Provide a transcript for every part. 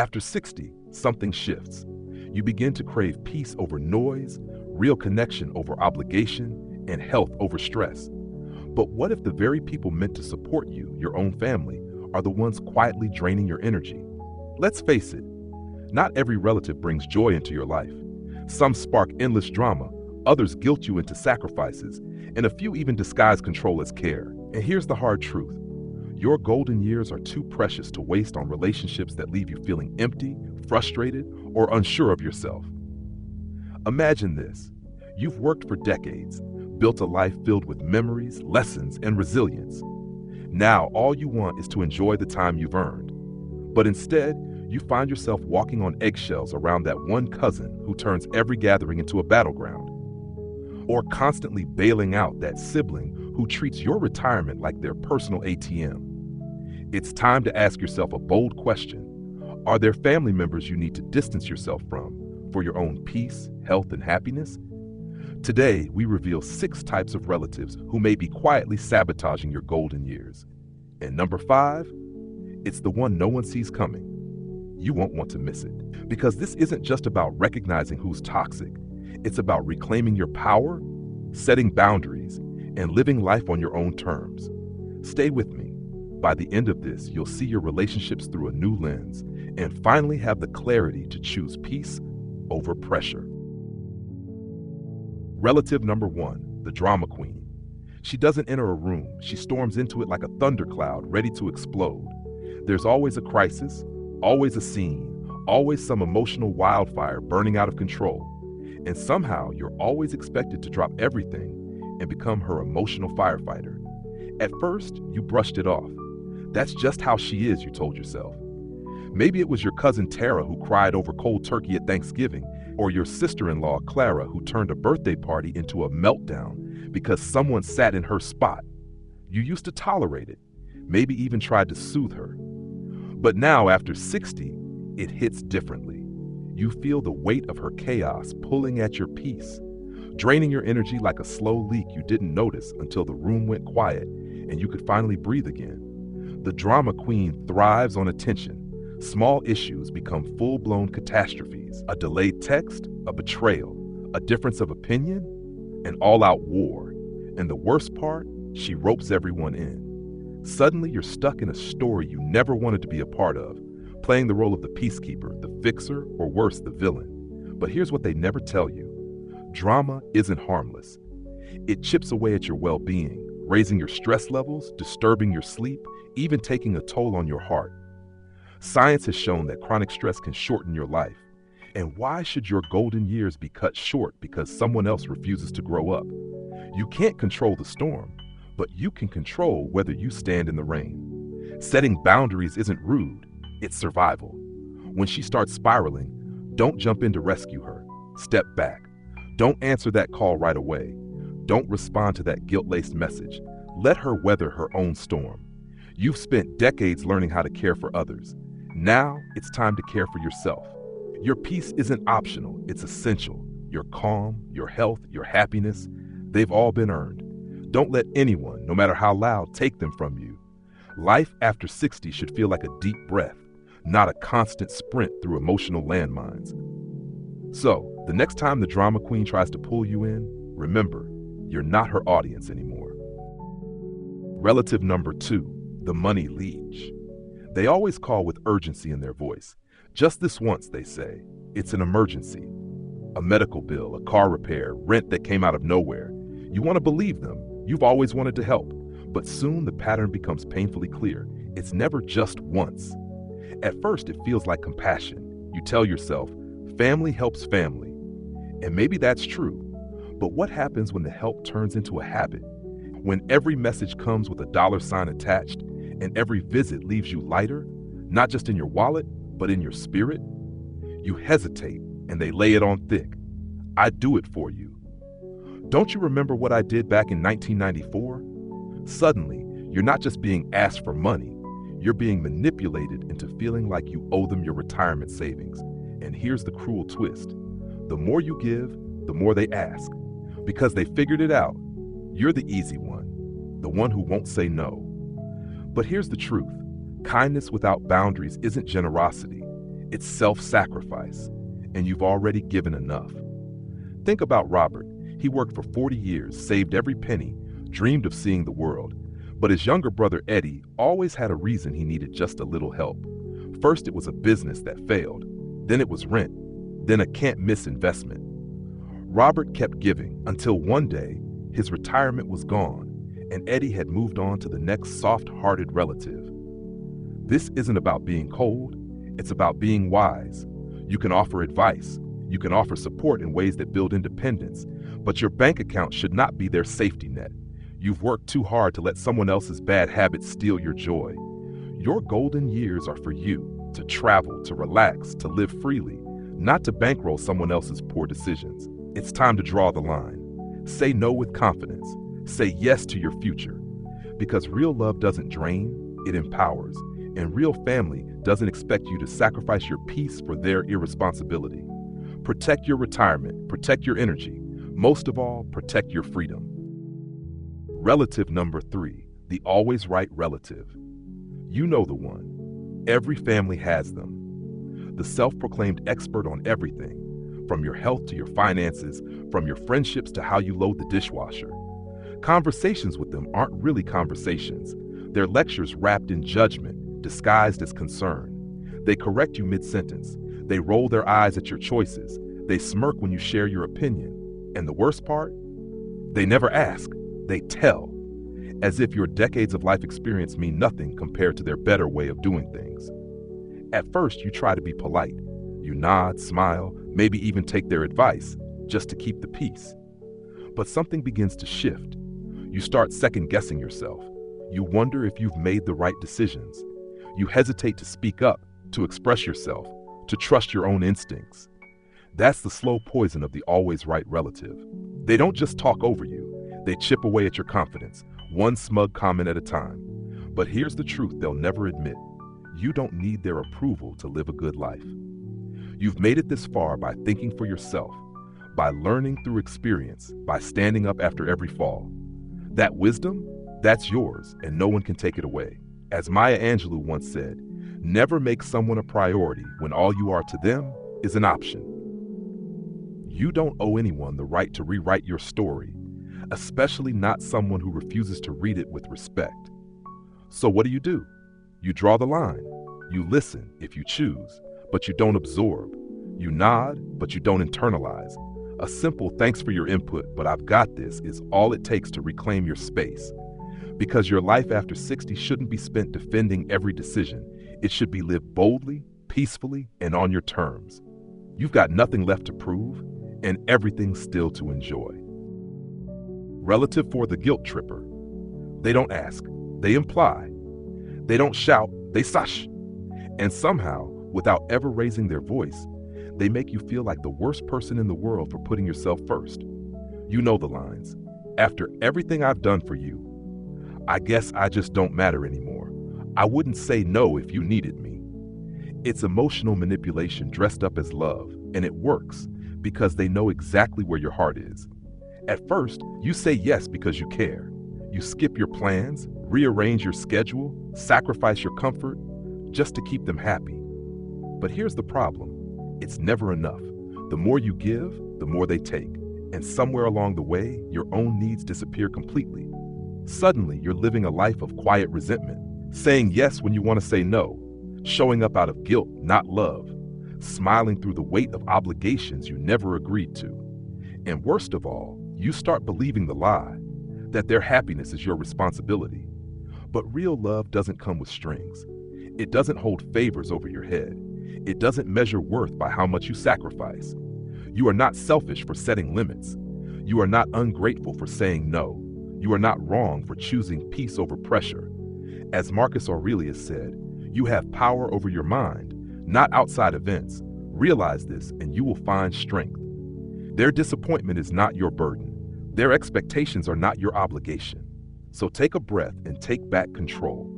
After 60, something shifts. You begin to crave peace over noise, real connection over obligation, and health over stress. But what if the very people meant to support you, your own family, are the ones quietly draining your energy? Let's face it, not every relative brings joy into your life. Some spark endless drama, others guilt you into sacrifices, and a few even disguise control as care. And here's the hard truth. Your golden years are too precious to waste on relationships that leave you feeling empty, frustrated, or unsure of yourself. Imagine this. You've worked for decades, built a life filled with memories, lessons, and resilience. Now, all you want is to enjoy the time you've earned. But instead, you find yourself walking on eggshells around that one cousin who turns every gathering into a battleground. Or constantly bailing out that sibling who treats your retirement like their personal ATM. It's time to ask yourself a bold question. Are there family members you need to distance yourself from for your own peace, health, and happiness? Today, we reveal 6 types of relatives who may be quietly sabotaging your golden years. And number 5, it's the one no one sees coming. You won't want to miss it, because this isn't just about recognizing who's toxic. It's about reclaiming your power, setting boundaries, and living life on your own terms. Stay with me. By the end of this, you'll see your relationships through a new lens and finally have the clarity to choose peace over pressure. Relative number 1, the drama queen. She doesn't enter a room, she storms into it like a thundercloud ready to explode. There's always a crisis, always a scene, always some emotional wildfire burning out of control. And somehow you're always expected to drop everything and become her emotional firefighter. At first, you brushed it off. That's just how she is, you told yourself. Maybe it was your cousin Tara who cried over cold turkey at Thanksgiving, or your sister-in-law Clara who turned a birthday party into a meltdown because someone sat in her spot. You used to tolerate it, maybe even tried to soothe her. But now, after 60, it hits differently. You feel the weight of her chaos pulling at your peace, draining your energy like a slow leak you didn't notice until the room went quiet and you could finally breathe again. The drama queen thrives on attention. Small issues become full-blown catastrophes. A delayed text, a betrayal, a difference of opinion, an all-out war. And the worst part, she ropes everyone in. Suddenly, you're stuck in a story you never wanted to be a part of, playing the role of the peacekeeper, the fixer, or worse, the villain. But here's what they never tell you. Drama isn't harmless. It chips away at your well-being, raising your stress levels, disturbing your sleep, even taking a toll on your heart. Science has shown that chronic stress can shorten your life. And why should your golden years be cut short because someone else refuses to grow up? You can't control the storm, but you can control whether you stand in the rain. Setting boundaries isn't rude, it's survival. When she starts spiraling, don't jump in to rescue her. Step back. Don't answer that call right away. Don't respond to that guilt-laced message. Let her weather her own storm. You've spent decades learning how to care for others. Now it's time to care for yourself. Your peace isn't optional, it's essential. Your calm, your health, your happiness, they've all been earned. Don't let anyone, no matter how loud, take them from you. Life after 60 should feel like a deep breath, not a constant sprint through emotional landmines. So, the next time the drama queen tries to pull you in, remember, you're not her audience anymore. Relative number 2, the money leech. They always call with urgency in their voice. Just this once, they say. It's an emergency. A medical bill, a car repair, rent that came out of nowhere. You want to believe them. You've always wanted to help. But soon the pattern becomes painfully clear. It's never just once. At first, it feels like compassion. You tell yourself, family helps family. And maybe that's true. But what happens when the help turns into a habit? When every message comes with a $sign attached, and every visit leaves you lighter, not just in your wallet, but in your spirit? You hesitate, and they lay it on thick. I do it for you. Don't you remember what I did back in 1994? Suddenly, you're not just being asked for money, you're being manipulated into feeling like you owe them your retirement savings. And here's the cruel twist. The more you give, the more they ask. Because they figured it out. You're the easy one, the one who won't say no. But here's the truth. Kindness without boundaries isn't generosity. It's self-sacrifice, and you've already given enough. Think about Robert. He worked for 40 years, saved every penny, dreamed of seeing the world. But his younger brother Eddie always had a reason he needed just a little help. First, it was a business that failed. Then it was rent. Then a can't-miss investment. Robert kept giving until one day, his retirement was gone, and Eddie had moved on to the next soft-hearted relative. This isn't about being cold. It's about being wise. You can offer advice. You can offer support in ways that build independence, but your bank account should not be their safety net. You've worked too hard to let someone else's bad habits steal your joy. Your golden years are for you, to travel, to relax, to live freely, not to bankroll someone else's poor decisions. It's time to draw the line. Say no with confidence. Say yes to your future. Because real love doesn't drain, it empowers. And real family doesn't expect you to sacrifice your peace for their irresponsibility. Protect your retirement, protect your energy. Most of all, protect your freedom. Relative number 3, the always right relative. You know the one. Every family has them. The self-proclaimed expert on everything, from your health to your finances, from your friendships to how you load the dishwasher. Conversations with them aren't really conversations. They're lectures wrapped in judgment, disguised as concern. They correct you mid-sentence. They roll their eyes at your choices. They smirk when you share your opinion. And the worst part? They never ask. They tell. As if your decades of life experience mean nothing compared to their better way of doing things. At first, you try to be polite. You nod, smile, maybe even take their advice, just to keep the peace. But something begins to shift. You start second-guessing yourself. You wonder if you've made the right decisions. You hesitate to speak up, to express yourself, to trust your own instincts. That's the slow poison of the always right relative. They don't just talk over you. They chip away at your confidence, one smug comment at a time. But here's the truth they'll never admit. You don't need their approval to live a good life. You've made it this far by thinking for yourself, by learning through experience, by standing up after every fall. That wisdom, that's yours, and no one can take it away. As Maya Angelou once said, never make someone a priority when all you are to them is an option. You don't owe anyone the right to rewrite your story, especially not someone who refuses to read it with respect. So what do? You draw the line. You listen if you choose, but you don't absorb. You nod, but you don't internalize. A simple thanks for your input, but I've got this is all it takes to reclaim your space. Because your life after 60 shouldn't be spent defending every decision. It should be lived boldly, peacefully, and on your terms. You've got nothing left to prove, and everything still to enjoy. Relative for the guilt tripper. They don't ask, they imply. They don't shout, they sush. And somehow, without ever raising their voice, they make you feel like the worst person in the world for putting yourself first. You know the lines. After everything I've done for you, I guess I just don't matter anymore. I wouldn't say no if you needed me. It's emotional manipulation dressed up as love, and it works because they know exactly where your heart is. At first, you say yes because you care. You skip your plans, rearrange your schedule, sacrifice your comfort, just to keep them happy. But here's the problem. It's never enough. The more you give, the more they take. And somewhere along the way, your own needs disappear completely. Suddenly, you're living a life of quiet resentment, saying yes when you want to say no, showing up out of guilt, not love, smiling through the weight of obligations you never agreed to. And worst of all, you start believing the lie, that their happiness is your responsibility. But real love doesn't come with strings. It doesn't hold favors over your head. It doesn't measure worth by how much you sacrifice. You are not selfish for setting limits. You are not ungrateful for saying no. You are not wrong for choosing peace over pressure. As Marcus Aurelius said, you have power over your mind, not outside events. Realize this and you will find strength. Their disappointment is not your burden. Their expectations are not your obligation. So take a breath and take back control.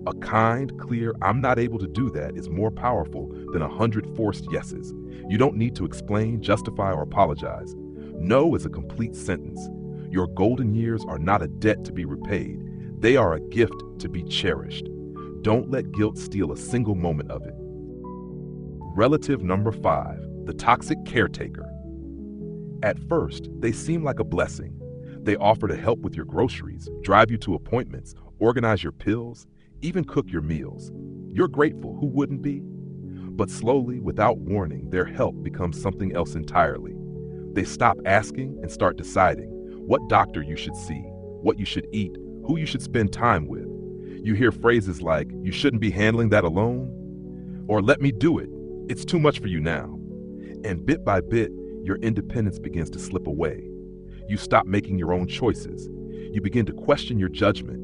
A kind, clear, I'm not able to do that is more powerful than 100 forced yeses. You don't need to explain, justify, or apologize. No is a complete sentence. Your golden years are not a debt to be repaid. They are a gift to be cherished. Don't let guilt steal a single moment of it. Relative number 5, the toxic caretaker. At first, they seem like a blessing. They offer to help with your groceries, drive you to appointments, organize your pills, even cook your meals. You're grateful, who wouldn't be? But slowly, without warning, their help becomes something else entirely. They stop asking and start deciding what doctor you should see, what you should eat, who you should spend time with. You hear phrases like, "You shouldn't be handling that alone," or "Let me do it. It's too much for you now." And bit by bit, your independence begins to slip away. You stop making your own choices. You begin to question your judgment.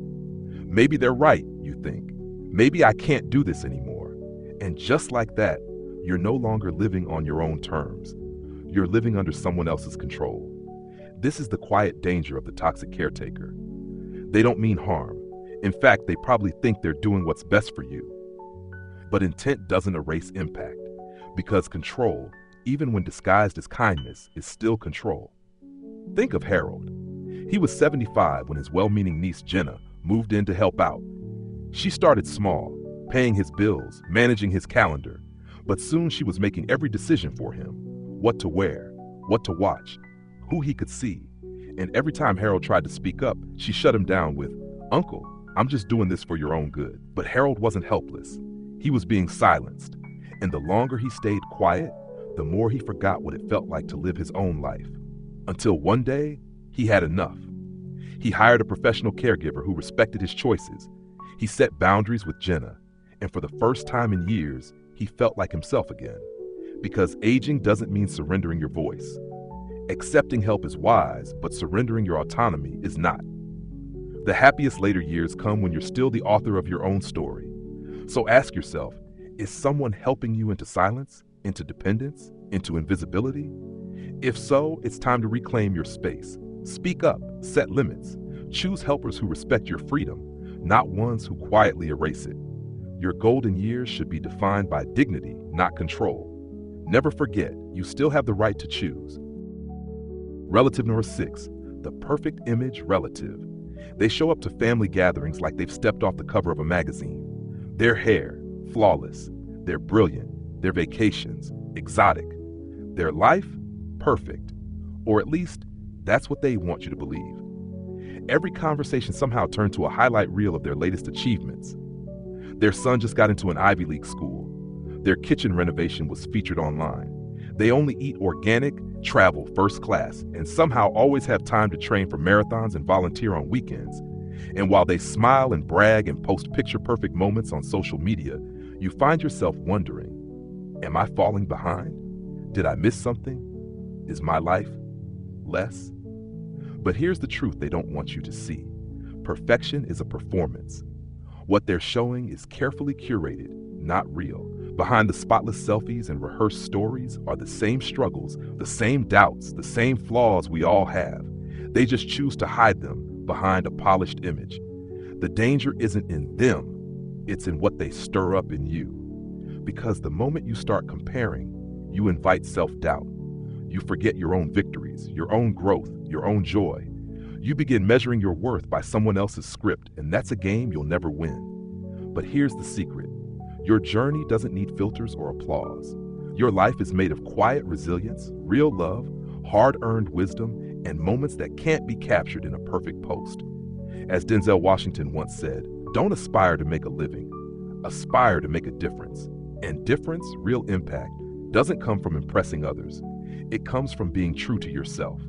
Maybe they're right, you think. Maybe I can't do this anymore. And just like that, you're no longer living on your own terms. You're living under someone else's control. This is the quiet danger of the toxic caretaker. They don't mean harm. In fact, they probably think they're doing what's best for you. But intent doesn't erase impact, because control, even when disguised as kindness, is still control. Think of Harold. He was 75 when his well-meaning niece Jenna moved in to help out. She started small, paying his bills, managing his calendar, but soon she was making every decision for him: what to wear, what to watch, who he could see. And every time Harold tried to speak up, she shut him down with, "Uncle, I'm just doing this for your own good." But Harold wasn't helpless. He was being silenced. And the longer he stayed quiet, the more he forgot what it felt like to live his own life. Until one day, he had enough. He hired a professional caregiver who respected his choices. He set boundaries with Jenna, and for the first time in years, he felt like himself again. Because aging doesn't mean surrendering your voice. Accepting help is wise, but surrendering your autonomy is not. The happiest later years come when you're still the author of your own story. So ask yourself, is someone helping you into silence, into dependence, into invisibility? If so, it's time to reclaim your space. Speak up, set limits. Choose helpers who respect your freedom, not ones who quietly erase it. Your golden years should be defined by dignity, not control. Never forget, you still have the right to choose. Relative number 6, the perfect image relative. They show up to family gatherings like they've stepped off the cover of a magazine. Their hair, flawless. They're brilliant. Their vacations, exotic. Their life, perfect. Or at least, that's what they want you to believe. Every conversation somehow turned to a highlight reel of their latest achievements. Their son just got into an Ivy League school. Their kitchen renovation was featured online. They only eat organic, travel first class, and somehow always have time to train for marathons and volunteer on weekends. And while they smile and brag and post picture-perfect moments on social media, you find yourself wondering, am I falling behind? Did I miss something? Is my life less? But here's the truth they don't want you to see. Perfection is a performance. What they're showing is carefully curated, not real. Behind the spotless selfies and rehearsed stories are the same struggles, the same doubts, the same flaws we all have. They just choose to hide them behind a polished image. The danger isn't in them, it's in what they stir up in you. Because the moment you start comparing, you invite self-doubt. You forget your own victories, your own growth, your own joy. You begin measuring your worth by someone else's script, and that's a game you'll never win. But here's the secret. Your journey doesn't need filters or applause. Your life is made of quiet resilience, real love, hard-earned wisdom, and moments that can't be captured in a perfect post. As Denzel Washington once said, don't aspire to make a living, aspire to make a difference. And difference, real impact, doesn't come from impressing others. It comes from being true to yourself.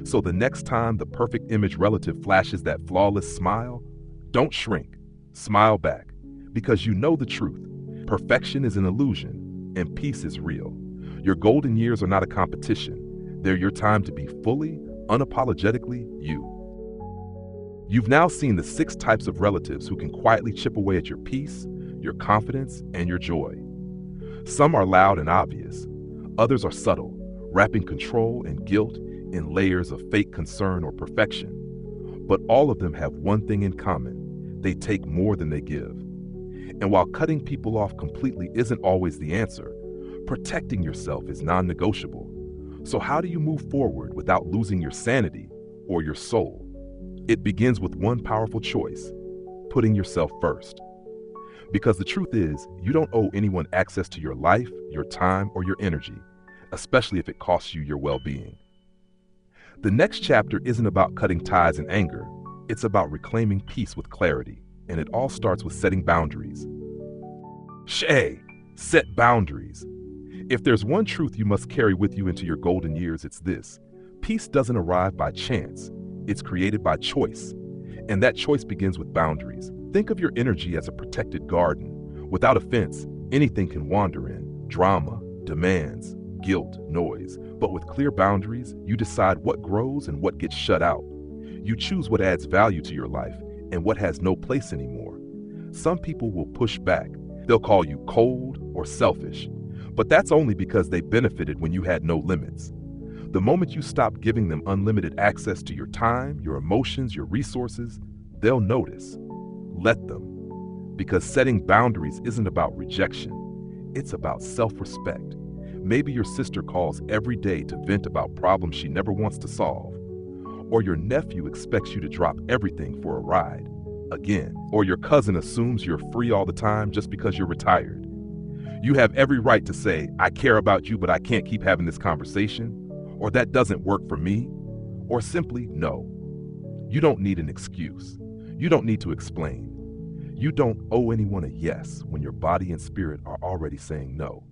So the next time the perfect image relative flashes that flawless smile, don't shrink, smile back, because you know the truth. Perfection is an illusion, and peace is real. Your golden years are not a competition. They're your time to be fully, unapologetically you. You've now seen the 6 types of relatives who can quietly chip away at your peace, your confidence, and your joy. Some are loud and obvious. Others are subtle, wrapping control and guilt in layers of fake concern or perfection. But all of them have one thing in common. They take more than they give. And while cutting people off completely isn't always the answer, protecting yourself is non-negotiable. So how do you move forward without losing your sanity or your soul? It begins with one powerful choice: putting yourself first. Because the truth is, you don't owe anyone access to your life, your time, or your energy, especially if it costs you your well-being. The next chapter isn't about cutting ties in anger. It's about reclaiming peace with clarity, and it all starts with setting boundaries. Set boundaries. If there's one truth you must carry with you into your golden years, it's this: peace doesn't arrive by chance. It's created by choice. And that choice begins with boundaries. Think of your energy as a protected garden. Without a fence, anything can wander in. Drama, demands, guilt, noise. But with clear boundaries, you decide what grows and what gets shut out. You choose what adds value to your life and what has no place anymore. Some people will push back. They'll call you cold or selfish. But that's only because they benefited when you had no limits. The moment you stop giving them unlimited access to your time, your emotions, your resources, they'll notice. Let them. Because setting boundaries isn't about rejection. It's about self-respect. Maybe your sister calls every day to vent about problems she never wants to solve. Or your nephew expects you to drop everything for a ride. Again. Or your cousin assumes you're free all the time just because you're retired. You have every right to say, I care about you, but I can't keep having this conversation. Or that doesn't work for me. Or simply no. You don't need an excuse. You don't need to explain. You don't owe anyone a yes when your body and spirit are already saying no.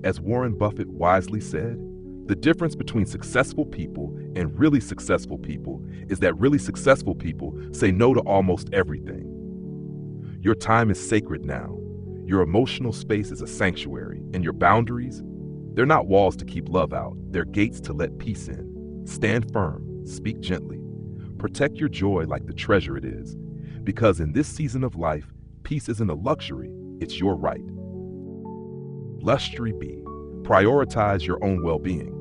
As Warren Buffett wisely said, the difference between successful people and really successful people is that really successful people say no to almost everything. Your time is sacred now. Your emotional space is a sanctuary, and your boundaries, they're not walls to keep love out. They're gates to let peace in. Stand firm. Speak gently. Protect your joy like the treasure it is. Because in this season of life, peace isn't a luxury, it's your right. Luxury B. Prioritize your own well-being.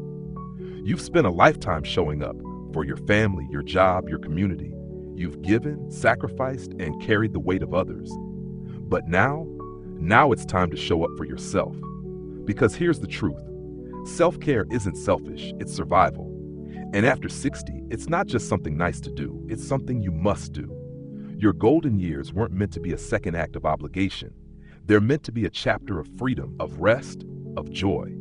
You've spent a lifetime showing up for your family, your job, your community. You've given, sacrificed, and carried the weight of others. But now it's time to show up for yourself. Because here's the truth. Self-care isn't selfish, it's survival. And after 60, it's not just something nice to do, it's something you must do. Your golden years weren't meant to be a second act of obligation. They're meant to be a chapter of freedom, of rest, of joy.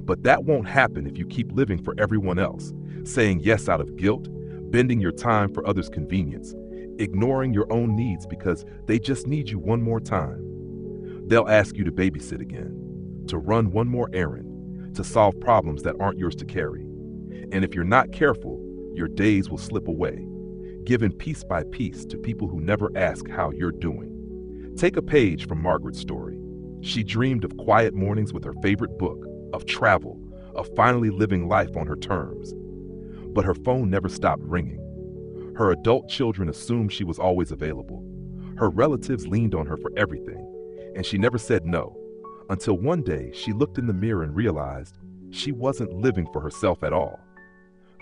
But that won't happen if you keep living for everyone else, saying yes out of guilt, bending your time for others' convenience, ignoring your own needs because they just need you one more time. They'll ask you to babysit again, to run one more errand, to solve problems that aren't yours to carry. And if you're not careful, your days will slip away, given piece by piece to people who never ask how you're doing. Take a page from Margaret's story. She dreamed of quiet mornings with her favorite book, of travel, of finally living life on her terms. But her phone never stopped ringing. Her adult children assumed she was always available. Her relatives leaned on her for everything, and she never said no, until one day she looked in the mirror and realized she wasn't living for herself at all.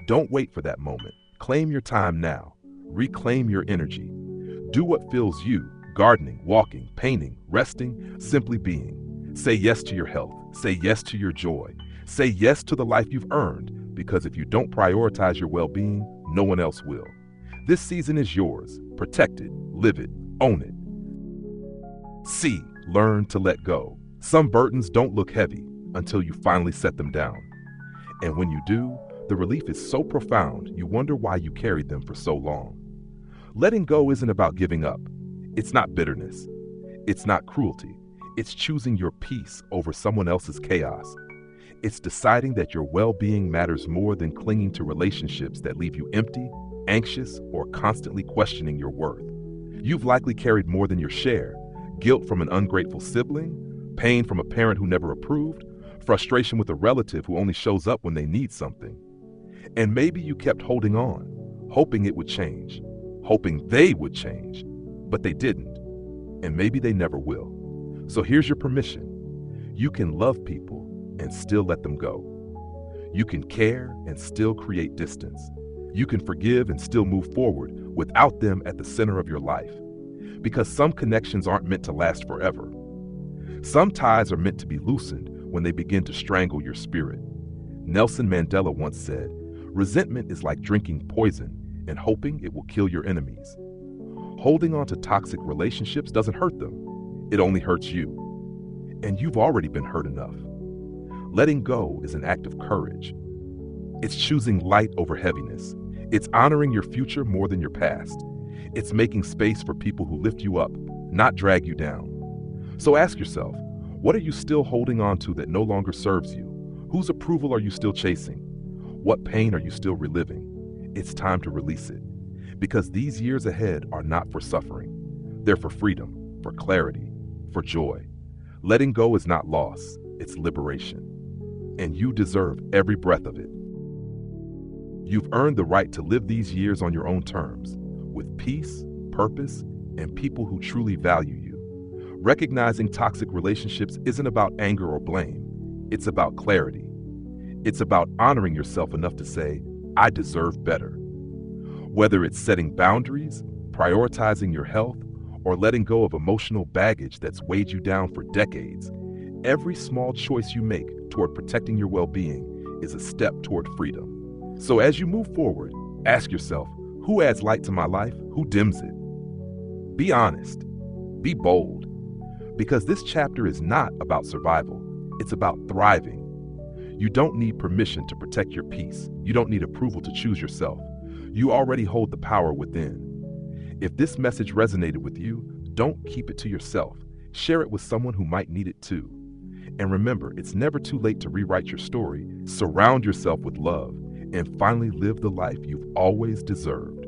Don't wait for that moment. Claim your time now. Reclaim your energy. Do what fills you: gardening, walking, painting, resting, simply being. Say yes to your health. Say yes to your joy. Say yes to the life you've earned, because if you don't prioritize your well-being, no one else will. This season is yours. Protect it, live it, own it. C. Learn to let go. Some burdens don't look heavy until you finally set them down. And when you do, the relief is so profound, you wonder why you carried them for so long. Letting go isn't about giving up. It's not bitterness. It's not cruelty. It's choosing your peace over someone else's chaos. It's deciding that your well-being matters more than clinging to relationships that leave you empty, anxious, or constantly questioning your worth. You've likely carried more than your share: guilt from an ungrateful sibling, pain from a parent who never approved, frustration with a relative who only shows up when they need something. And maybe you kept holding on, hoping it would change, hoping they would change, but they didn't, and maybe they never will. So here's your permission. You can love people and still let them go. You can care and still create distance. You can forgive and still move forward without them at the center of your life. Because some connections aren't meant to last forever. Some ties are meant to be loosened when they begin to strangle your spirit. Nelson Mandela once said, "Resentment is like drinking poison and hoping it will kill your enemies." Holding on to toxic relationships doesn't hurt them. It only hurts you. And you've already been hurt enough. Letting go is an act of courage. It's choosing light over heaviness. It's honoring your future more than your past. It's making space for people who lift you up, not drag you down. So ask yourself, what are you still holding on to that no longer serves you? Whose approval are you still chasing? What pain are you still reliving? It's time to release it. Because these years ahead are not for suffering. They're for freedom, for clarity, for joy. Letting go is not loss, it's liberation. And you deserve every breath of it. You've earned the right to live these years on your own terms, with peace, purpose, and people who truly value you. Recognizing toxic relationships isn't about anger or blame. It's about clarity. It's about honoring yourself enough to say, I deserve better. Whether it's setting boundaries, prioritizing your health, or letting go of emotional baggage that's weighed you down for decades, every small choice you make toward protecting your well-being is a step toward freedom. So as you move forward, ask yourself, who adds light to my life? Who dims it? Be honest. Be bold. Because this chapter is not about survival. It's about thriving. You don't need permission to protect your peace. You don't need approval to choose yourself. You already hold the power within. If this message resonated with you, don't keep it to yourself. Share it with someone who might need it too. And remember, it's never too late to rewrite your story. Surround yourself with love and finally live the life you've always deserved.